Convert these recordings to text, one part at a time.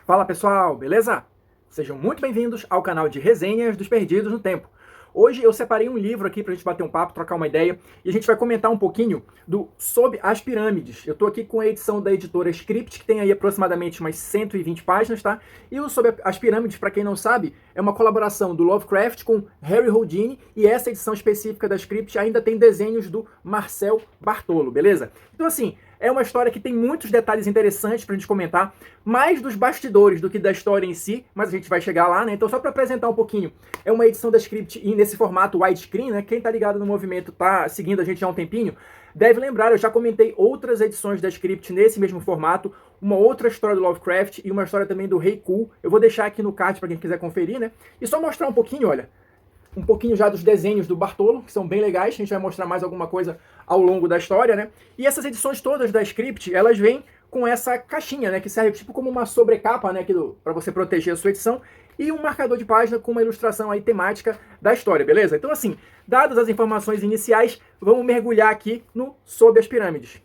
Fala pessoal, beleza? Sejam muito bem-vindos ao canal de resenhas dos Perdidos no Tempo. Hoje eu separei um livro aqui pra gente bater um papo, trocar uma ideia, e a gente vai comentar um pouquinho do Sob as Pirâmides. Eu tô aqui com a edição da editora Script, que tem aí aproximadamente umas 120 páginas, tá? E o Sob as Pirâmides, pra quem não sabe, é uma colaboração do Lovecraft com Harry Houdini, e essa edição específica da Script ainda tem desenhos do Marcel Bartolo, beleza? Então assim, é uma história que tem muitos detalhes interessantes pra gente comentar, mais dos bastidores do que da história em si, mas a gente vai chegar lá, né? Então só pra apresentar um pouquinho, é uma edição da Script nesse formato widescreen, né? Quem tá ligado no movimento, tá seguindo a gente há um tempinho, deve lembrar, eu já comentei outras edições da Script nesse mesmo formato, uma outra história do Lovecraft e uma história também do Rei Cool. Eu vou deixar aqui no card pra quem quiser conferir, né? E só mostrar um pouquinho, olha, um pouquinho já dos desenhos do Bartolo, que são bem legais, a gente vai mostrar mais alguma coisa ao longo da história, né? E essas edições todas da Script, elas vêm com essa caixinha, né? Que serve tipo como uma sobrecapa, né? Para você proteger a sua edição, e um marcador de página com uma ilustração aí temática da história, beleza? Então assim, dadas as informações iniciais, vamos mergulhar aqui no Sob as Pirâmides.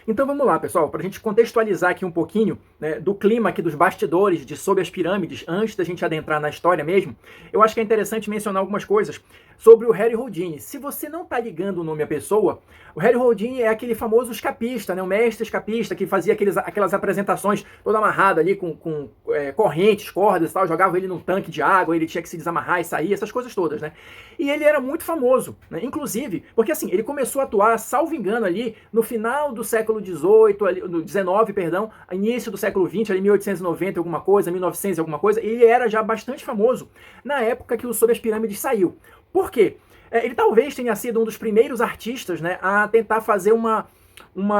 Então vamos lá, pessoal, para a gente contextualizar aqui um pouquinho, né, do clima aqui dos bastidores de Sob as Pirâmides, antes da gente adentrar na história mesmo, eu acho que é interessante mencionar algumas coisas sobre o Harry Houdini. Se você não está ligando o nome à pessoa, o Harry Houdini é aquele famoso escapista, né, o mestre escapista que fazia aquelas apresentações toda amarrada ali com correntes, cordas e tal, jogava ele num tanque de água, ele tinha que se desamarrar e sair, essas coisas todas, né? E ele era muito famoso, né? Inclusive, porque assim, ele começou a atuar, salvo engano, ali no final do século XVIII, no XIX, perdão, início do século XX, ali 1890 alguma coisa, 1900 alguma coisa, e ele era já bastante famoso na época que o Sob as Pirâmides saiu. Por quê? Ele talvez tenha sido um dos primeiros artistas, né, a tentar fazer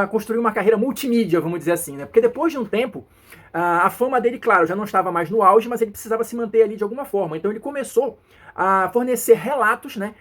construir uma carreira multimídia, vamos dizer assim, né? Porque depois de um tempo, a fama dele, claro, já não estava mais no auge, mas ele precisava se manter ali de alguma forma. Então ele começou a fornecer relatos, né,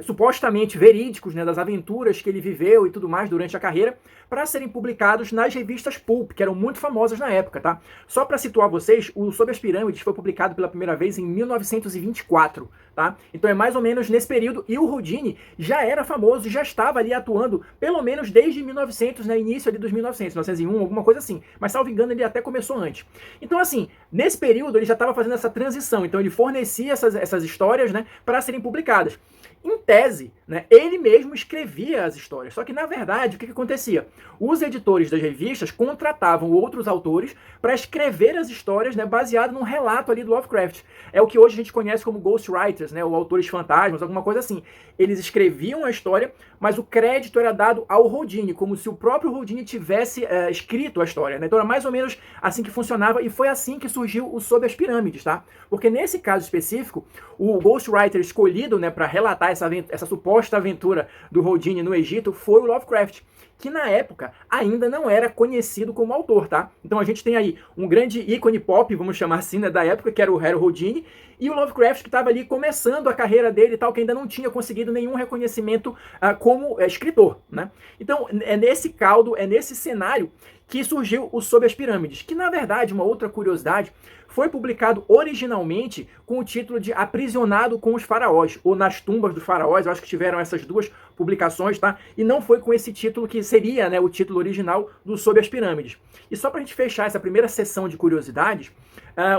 supostamente verídicos, né, das aventuras que ele viveu e tudo mais durante a carreira, para serem publicados nas revistas Pulp, que eram muito famosas na época, tá? Só para situar vocês, o Sob as Pirâmides foi publicado pela primeira vez em 1924, tá? Então é mais ou menos nesse período, e o Houdini já era famoso, já estava ali atuando, pelo menos desde 1900, né, início ali dos 1900, 1901, alguma coisa assim, mas salvo engano ele até começou antes. Então assim, nesse período ele já estava fazendo essa transição, então ele fornecia essas histórias, né, para serem publicadas. Em tese, né, ele mesmo escrevia as histórias. Só que, na verdade, o que acontecia? Os editores das revistas contratavam outros autores para escrever as histórias, né, baseado num relato ali do Lovecraft. É o que hoje a gente conhece como ghostwriters, né, ou autores fantasmas, alguma coisa assim. Eles escreviam a história, mas o crédito era dado ao Houdini, como se o próprio Houdini tivesse escrito a história, né? Então era mais ou menos assim que funcionava, e foi assim que surgiu o Sob as Pirâmides, tá? Porque nesse caso específico, o ghostwriter escolhido, né, para relatar essa suposta aventura do Houdini no Egito foi o Lovecraft, que na época ainda não era conhecido como autor, tá? Então a gente tem aí um grande ícone pop, vamos chamar assim, né, da época, que era o Harry Houdini, e o Lovecraft, que estava ali começando a carreira dele e tal, que ainda não tinha conseguido nenhum reconhecimento como escritor, né? Então é nesse caldo, é nesse cenário que surgiu o Sob as Pirâmides, que na verdade, uma outra curiosidade, foi publicado originalmente com o título de Aprisionado com os Faraós, ou Nas Tumbas dos Faraós. Eu acho que tiveram essas duas publicações, tá? E não foi com esse título que seria, né, o título original do Sob as Pirâmides. E só pra gente fechar essa primeira sessão de curiosidades,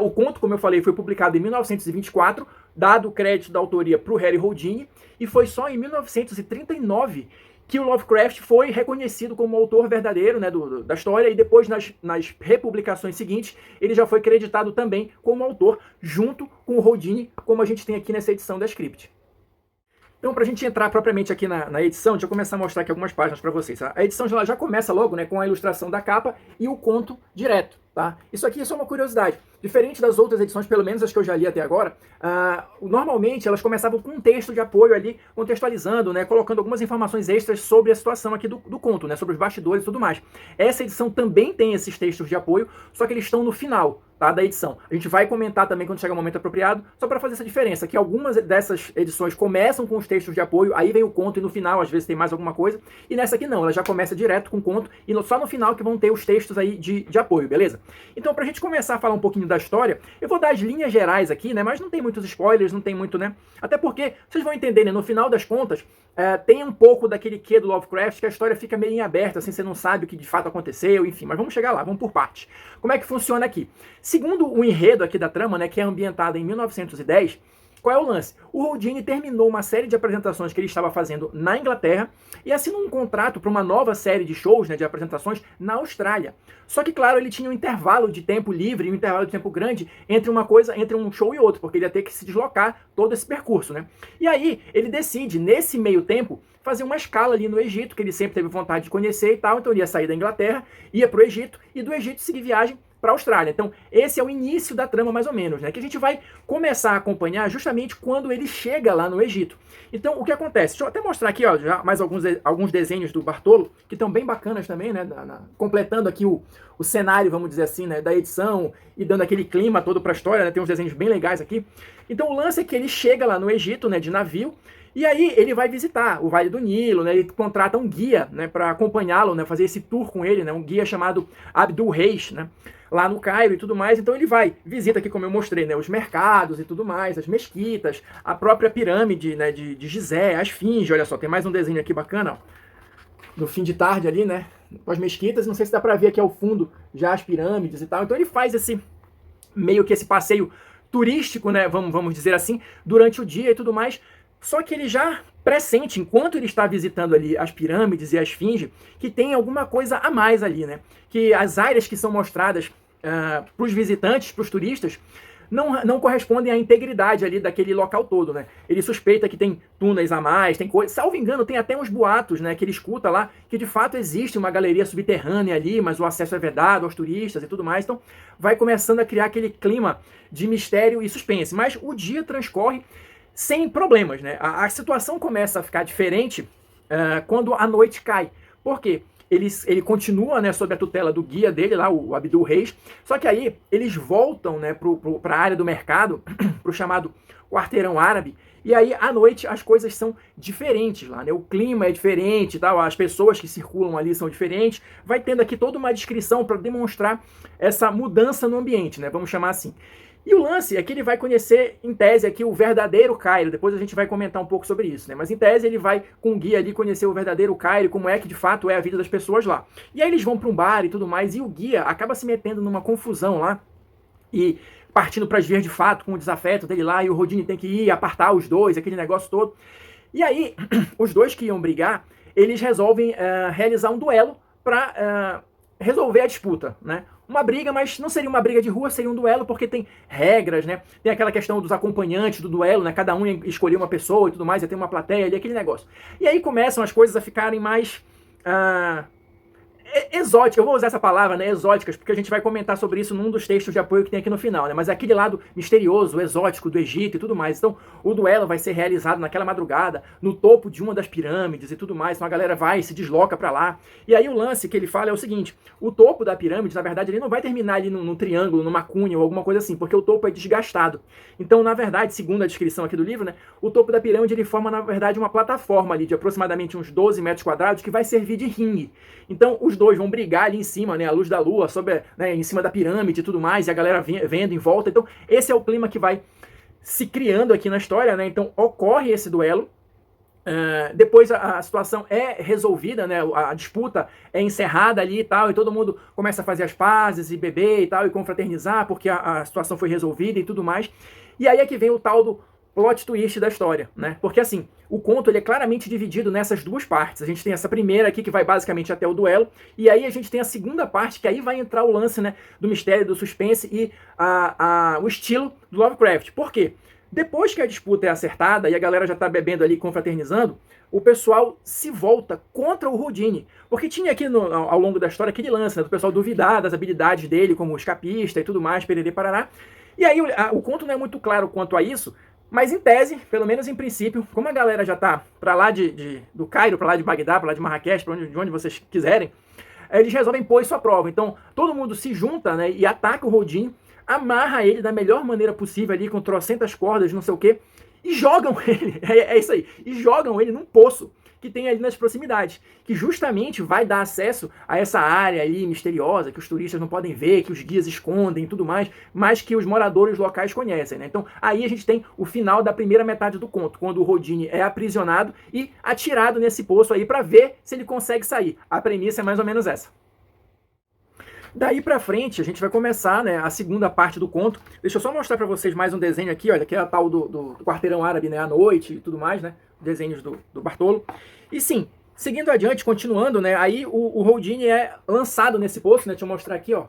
o conto, como eu falei, foi publicado em 1924, dado o crédito da autoria pro Harry Houdini, e foi só em 1939 que o Lovecraft foi reconhecido como autor verdadeiro, né, da história, e depois nas republicações seguintes ele já foi creditado também como autor, junto com o Houdini, como a gente tem aqui nessa edição da Script. Então, para a gente entrar propriamente aqui na edição, deixa eu começar a mostrar aqui algumas páginas para vocês. Tá? A edição já começa logo, né, com a ilustração da capa e o conto direto. Tá? Isso aqui é só uma curiosidade. Diferente das outras edições, pelo menos as que eu já li até agora, normalmente elas começavam com um texto de apoio ali, contextualizando, né, colocando algumas informações extras sobre a situação aqui do conto, né, sobre os bastidores e tudo mais. Essa edição também tem esses textos de apoio, só que eles estão no final, tá, da edição. A gente vai comentar também quando chegar o momento apropriado, só para fazer essa diferença, que algumas dessas edições começam com os textos de apoio, aí vem o conto e no final às vezes tem mais alguma coisa, e nessa aqui não, ela já começa direto com o conto, e só no final que vão ter os textos aí de apoio, beleza? Então, pra gente começar a falar um pouquinho da história, eu vou dar as linhas gerais aqui, né? Mas não tem muitos spoilers, não tem muito, né? Até porque, vocês vão entender, né? No final das contas, tem um pouco daquele quê do Lovecraft, que a história fica meio em aberto, assim, você não sabe o que de fato aconteceu, enfim, mas vamos chegar lá, vamos por partes. Como é que funciona aqui? Segundo o enredo aqui da trama, né, que é ambientado em 1910, qual é o lance? O Houdini terminou uma série de apresentações que ele estava fazendo na Inglaterra e assinou um contrato para uma nova série de shows, né, de apresentações na Austrália. Só que, claro, ele tinha um intervalo de tempo livre, um intervalo de tempo grande entre uma coisa, entre um show e outro, porque ele ia ter que se deslocar todo esse percurso, né? E aí ele decide, nesse meio tempo, fazer uma escala ali no Egito, que ele sempre teve vontade de conhecer e tal, então ele ia sair da Inglaterra, ia para o Egito, e do Egito seguir viagem para a Austrália. Então, esse é o início da trama, mais ou menos, né? Que a gente vai começar a acompanhar justamente quando ele chega lá no Egito. Então, o que acontece? Deixa eu até mostrar aqui, ó, já mais alguns desenhos do Bartolo, que estão bem bacanas também, né? Completando aqui o cenário, vamos dizer assim, né? Da edição e dando aquele clima todo para a história, né? Tem uns desenhos bem legais aqui. Então, o lance é que ele chega lá no Egito, né? De navio. E aí ele vai visitar o Vale do Nilo, né? Ele contrata um guia, né, para acompanhá-lo, né, fazer esse tour com ele, né, um guia chamado Abdul Reis, né, lá no Cairo e tudo mais. Então ele vai, visita aqui, como eu mostrei, né, os mercados e tudo mais, as mesquitas, a própria pirâmide, né, de Gizé, a esfinge. Olha só, tem mais um desenho aqui bacana, ó, no fim de tarde ali, né, com as mesquitas. Não sei se dá para ver aqui ao fundo já as pirâmides e tal. Então ele faz esse meio que esse passeio turístico, né, vamos dizer assim, durante o dia e tudo mais. Só que ele já pressente, enquanto ele está visitando ali as pirâmides e a esfinge, que tem alguma coisa a mais ali, né? Que as áreas que são mostradas para os visitantes, para os turistas, não correspondem à integridade ali daquele local todo, né? Ele suspeita que tem túneis a mais, tem coisa. Salvo engano, tem até uns boatos, né? Que ele escuta lá, que de fato existe uma galeria subterrânea ali, mas o acesso é vedado aos turistas e tudo mais. Então vai começando a criar aquele clima de mistério e suspense. Mas o dia transcorre sem problemas, né? A situação começa a ficar diferente quando a noite cai. Por quê? Ele continua, né, sob a tutela do guia dele lá, o Abdul Reis, só que aí eles voltam, né, para a área do mercado, para o chamado quarteirão árabe, e aí à noite as coisas são diferentes lá, né? O clima é diferente, tal, as pessoas que circulam ali são diferentes. Vai tendo aqui toda uma descrição para demonstrar essa mudança no ambiente, né? Vamos chamar assim. E o lance é que ele vai conhecer, em tese, aqui o verdadeiro Cairo. Depois a gente vai comentar um pouco sobre isso, né? Mas em tese ele vai, com o guia ali, conhecer o verdadeiro Cairo, como é que de fato é a vida das pessoas lá. E aí eles vão para um bar e tudo mais, e o guia acaba se metendo numa confusão lá, e partindo para as vias de fato, com o desafeto dele lá, e o Houdini tem que ir apartar os dois, aquele negócio todo. E aí, os dois que iam brigar, eles resolvem realizar um duelo para resolver a disputa, né? Uma briga, mas não seria uma briga de rua, seria um duelo, porque tem regras, né? Tem aquela questão dos acompanhantes do duelo, né? Cada um escolher uma pessoa e tudo mais, ia ter uma plateia ali, aquele negócio. E aí começam as coisas a ficarem mais exóticas, eu vou usar essa palavra, né, exóticas, porque a gente vai comentar sobre isso num dos textos de apoio que tem aqui no final, né, mas é aquele lado misterioso, exótico do Egito e tudo mais. Então, o duelo vai ser realizado naquela madrugada, no topo de uma das pirâmides e tudo mais, então a galera vai, se desloca pra lá. E aí o lance que ele fala é o seguinte: o topo da pirâmide, na verdade, ele não vai terminar ali num triângulo, numa cunha ou alguma coisa assim, porque o topo é desgastado. Então, na verdade, segundo a descrição aqui do livro, né, o topo da pirâmide ele forma, na verdade, uma plataforma ali de aproximadamente uns 12 metros quadrados que vai servir de ringue. Então, os dois vão brigar ali em cima, né, à luz da lua, sobre, né, em cima da pirâmide e tudo mais, e a galera vendo em volta. Então, esse é o clima que vai se criando aqui na história, né? Então, ocorre esse duelo. Depois a situação é resolvida, né? A disputa é encerrada ali e tal, e todo mundo começa a fazer as pazes e beber e tal, e confraternizar, porque a situação foi resolvida e tudo mais. E aí é que vem o tal do plot twist da história, né? Porque assim, o conto ele é claramente dividido nessas duas partes. A gente tem essa primeira aqui que vai basicamente até o duelo, e aí a gente tem a segunda parte que aí vai entrar o lance, né, do mistério, do suspense e o estilo do Lovecraft. Por quê? Depois que a disputa é acertada e a galera já tá bebendo ali, confraternizando, o pessoal se volta contra o Houdini. Porque tinha aqui ao longo da história aquele lance, né, do pessoal duvidar das habilidades dele como escapista e tudo mais, pererê parará. E aí o conto não é muito claro quanto a isso, mas em tese, pelo menos em princípio, como a galera já tá pra lá do Cairo, pra lá de Bagdá, pra lá de Marrakech, de onde vocês quiserem, eles resolvem pôr isso à prova. Então todo mundo se junta, né, e ataca o Houdini, amarra ele da melhor maneira possível ali, com trocentas cordas, não sei o quê, e jogam ele, é isso aí, e jogam ele num poço que tem ali nas proximidades, que justamente vai dar acesso a essa área aí misteriosa, que os turistas não podem ver, que os guias escondem e tudo mais, mas que os moradores locais conhecem, né? Então aí a gente tem o final da primeira metade do conto, quando o Houdini é aprisionado e atirado nesse poço aí para ver se ele consegue sair. A premissa é mais ou menos essa. Daí pra frente, a gente vai começar, né, a segunda parte do conto. Deixa eu só mostrar pra vocês mais um desenho aqui, olha, que é a tal do quarteirão árabe, né, à noite e tudo mais, né, desenhos do Bartolo. E sim, seguindo adiante, continuando, né, aí o Houdini é lançado nesse poço, né, deixa eu mostrar aqui, ó,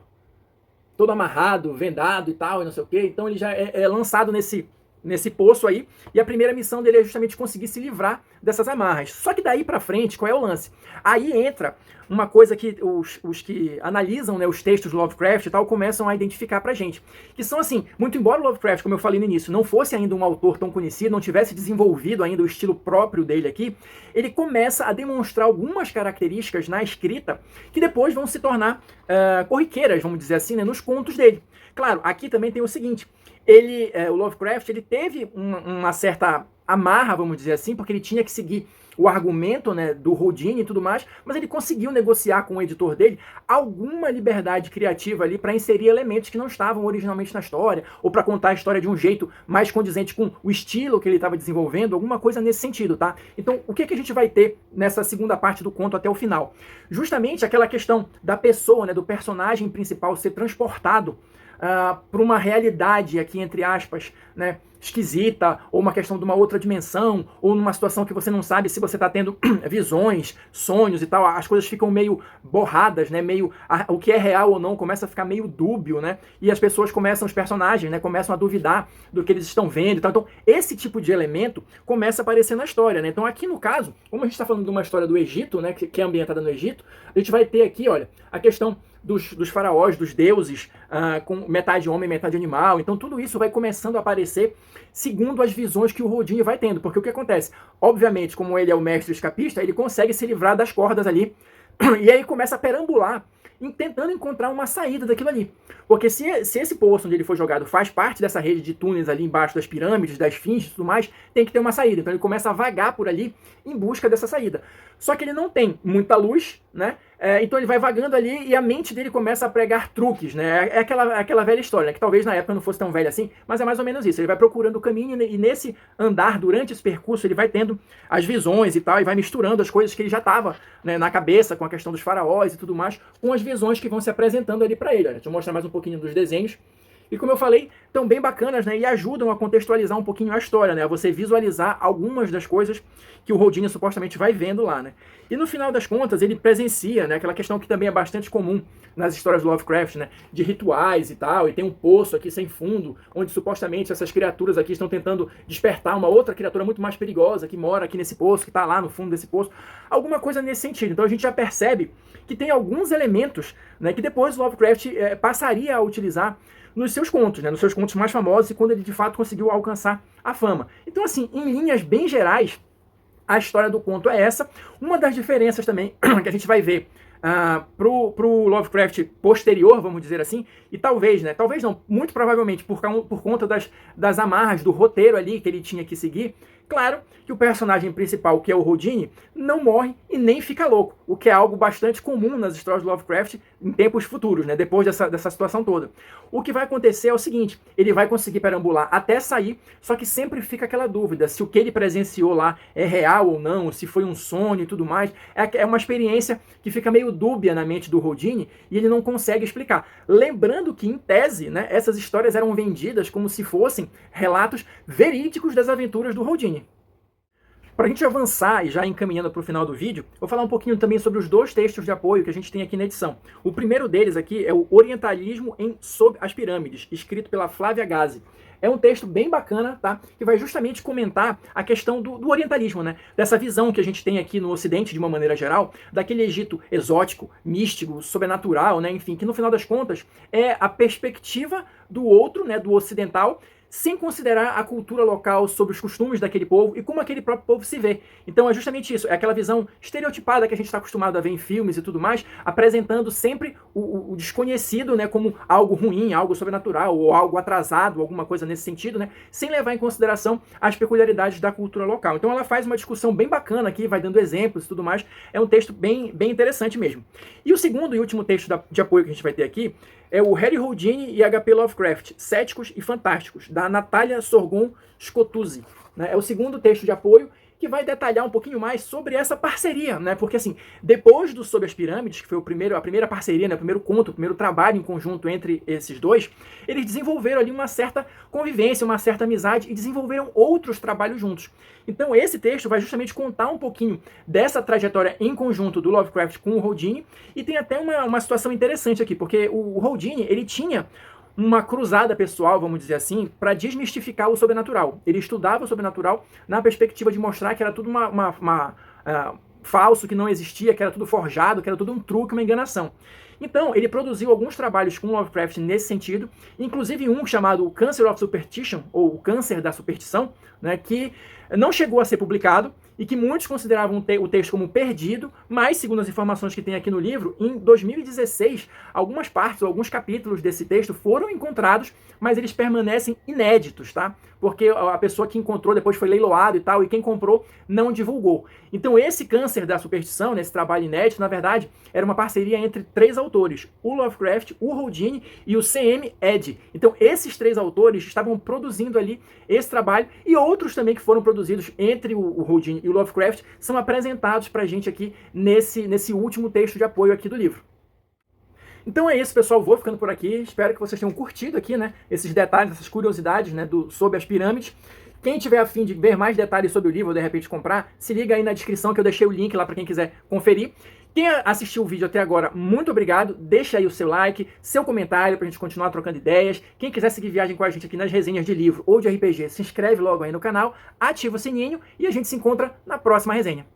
todo amarrado, vendado e tal, e não sei o quê. Então ele já é lançado nesse poço aí, e a primeira missão dele é justamente conseguir se livrar dessas amarras. Só que daí pra frente, qual é o lance? Aí entra uma coisa que os que analisam, né, os textos do Lovecraft e tal, começam a identificar pra gente. Que são assim, muito embora o Lovecraft, como eu falei no início, não fosse ainda um autor tão conhecido, não tivesse desenvolvido ainda o estilo próprio dele aqui, ele começa a demonstrar algumas características na escrita que depois vão se tornar corriqueiras, vamos dizer assim, né, nos contos dele. Claro, aqui também tem o seguinte, o Lovecraft, ele teve uma certa amarra, vamos dizer assim, porque ele tinha que seguir o argumento, né, do Houdini e tudo mais, mas ele conseguiu negociar com o editor dele alguma liberdade criativa ali para inserir elementos que não estavam originalmente na história, ou para contar a história de um jeito mais condizente com o estilo que ele estava desenvolvendo, alguma coisa nesse sentido, tá? Então, o que a gente vai ter nessa segunda parte do conto até o final? Justamente aquela questão da pessoa, né, do personagem principal ser transportado para uma realidade aqui, entre aspas, né, esquisita, ou uma questão de uma outra dimensão, ou numa situação que você não sabe se você está tendo visões, sonhos e tal, as coisas ficam meio borradas, né, meio, o que é real ou não começa a ficar meio dúbio, né, e as pessoas começam, os personagens, né, começam a duvidar do que eles estão vendo e tal. Então, esse tipo de elemento começa a aparecer na história, né. Então, aqui no caso, como a gente está falando de uma história do Egito, né, que é ambientada no Egito, a gente vai ter aqui, olha, a questão dos faraós, dos deuses, com metade homem, metade animal. Então tudo isso vai começando a aparecer segundo as visões que o Houdini vai tendo. Porque o que acontece? Obviamente, como ele é o mestre escapista, ele consegue se livrar das cordas ali. E aí começa a perambular, tentando encontrar uma saída daquilo ali. Porque se esse poço onde ele foi jogado faz parte dessa rede de túneis ali embaixo das pirâmides, das esfinges e tudo mais, tem que ter uma saída. Então ele começa a vagar por ali em busca dessa saída. Só que ele não tem muita luz, né? Então ele vai vagando ali e a mente dele começa a pregar truques, né? É aquela velha história, né? Que talvez na época não fosse tão velha assim, mas é mais ou menos isso. Ele vai procurando o caminho e nesse andar, durante esse percurso, ele vai tendo as visões e tal, e vai misturando as coisas que ele já estava, né, na cabeça, com a questão dos faraós e tudo mais, com as visões que vão se apresentando ali para ele. Olha, deixa eu mostrar mais um pouquinho dos desenhos. E como eu falei, estão bem bacanas, né, e ajudam a contextualizar um pouquinho a história, né, a você visualizar algumas das coisas que o Houdini supostamente vai vendo lá, né. E no final das contas, ele presencia, né, aquela questão que também é bastante comum nas histórias do Lovecraft, né, de rituais e tal, e tem um poço aqui sem fundo, onde supostamente essas criaturas aqui estão tentando despertar uma outra criatura muito mais perigosa que mora aqui nesse poço, que está lá no fundo desse poço, alguma coisa nesse sentido. Então a gente já percebe que tem alguns elementos, né, que depois o Lovecraft passaria a utilizar nos seus contos, né, nos seus contos mais famosos, e quando ele de fato conseguiu alcançar a fama. Então, assim, em linhas bem gerais, a história do conto é essa. Uma das diferenças também que a gente vai ver pro Lovecraft posterior, vamos dizer assim, e talvez, né, talvez não, muito provavelmente por conta das amarras do roteiro ali que ele tinha que seguir. Claro que o personagem principal, que é o Houdini, não morre e nem fica louco, o que é algo bastante comum nas histórias do Lovecraft em tempos futuros, né, depois dessa situação toda. O que vai acontecer é o seguinte, ele vai conseguir perambular até sair, só que sempre fica aquela dúvida se o que ele presenciou lá é real ou não, se foi um sonho e tudo mais. É uma experiência que fica meio dúbia na mente do Houdini e ele não consegue explicar. Lembrando que, em tese, né, essas histórias eram vendidas como se fossem relatos verídicos das aventuras do Houdini. Para a gente avançar e já encaminhando para o final do vídeo, vou falar um pouquinho também sobre os dois textos de apoio que a gente tem aqui na edição. O primeiro deles aqui é o Orientalismo Sob as Pirâmides, escrito pela Flávia Gazi. É um texto bem bacana, tá? Que vai justamente comentar a questão do orientalismo, né? Dessa visão que a gente tem aqui no Ocidente, de uma maneira geral, daquele Egito exótico, místico, sobrenatural, né? Enfim, que no final das contas é a perspectiva do outro, né? Do ocidental, sem considerar a cultura local sobre os costumes daquele povo e como aquele próprio povo se vê. Então é justamente isso, é aquela visão estereotipada que a gente está acostumado a ver em filmes e tudo mais, apresentando sempre o desconhecido, né, como algo ruim, algo sobrenatural, ou algo atrasado, alguma coisa nesse sentido, né, sem levar em consideração as peculiaridades da cultura local. Então ela faz uma discussão bem bacana aqui, vai dando exemplos e tudo mais, é um texto bem interessante mesmo. E o segundo e último texto de apoio que a gente vai ter aqui é o Harry Houdini e H.P. Lovecraft, Céticos e Fantásticos, da Natália Sorgon Scotuzzi. Né? É o segundo texto de apoio que vai detalhar um pouquinho mais sobre essa parceria, né? Porque assim, depois do Sob as Pirâmides, que foi a primeira parceria, né? O primeiro conto, o primeiro trabalho em conjunto entre esses dois, eles desenvolveram ali uma certa convivência, uma certa amizade e desenvolveram outros trabalhos juntos. Então esse texto vai justamente contar um pouquinho dessa trajetória em conjunto do Lovecraft com o Houdini, e tem até uma situação interessante aqui, porque o Houdini, ele tinha uma cruzada pessoal, vamos dizer assim, para desmistificar o sobrenatural. Ele estudava o sobrenatural na perspectiva de mostrar que era tudo falso, que não existia, que era tudo forjado, que era tudo um truque, uma enganação. Então, ele produziu alguns trabalhos com Lovecraft nesse sentido, inclusive um chamado Cancer of Superstition, ou o Câncer da Superstição, né, que não chegou a ser publicado e que muitos consideravam o texto como perdido, mas, segundo as informações que tem aqui no livro, em 2016, algumas partes ou alguns capítulos desse texto foram encontrados, mas eles permanecem inéditos, tá? Porque a pessoa que encontrou depois foi leiloado e tal, e quem comprou não divulgou. Então esse Câncer da Superstição, nesse trabalho inédito, na verdade, era uma parceria entre 3 autores, o Lovecraft, o Houdini e o C.M. Eddy. Então esses 3 autores estavam produzindo ali esse trabalho, e outros também que foram produzidos entre o Houdini e o Lovecraft são apresentados pra gente aqui nesse último texto de apoio aqui do livro. Então é isso, pessoal, vou ficando por aqui, espero que vocês tenham curtido aqui, né, esses detalhes, essas curiosidades, né, Sob as Pirâmides. Quem tiver a fim de ver mais detalhes sobre o livro ou de repente comprar, se liga aí na descrição que eu deixei o link lá para quem quiser conferir. Quem assistiu o vídeo até agora, muito obrigado, deixa aí o seu like, seu comentário pra gente continuar trocando ideias. Quem quiser seguir viagem com a gente aqui nas resenhas de livro ou de RPG, se inscreve logo aí no canal, ativa o sininho e a gente se encontra na próxima resenha.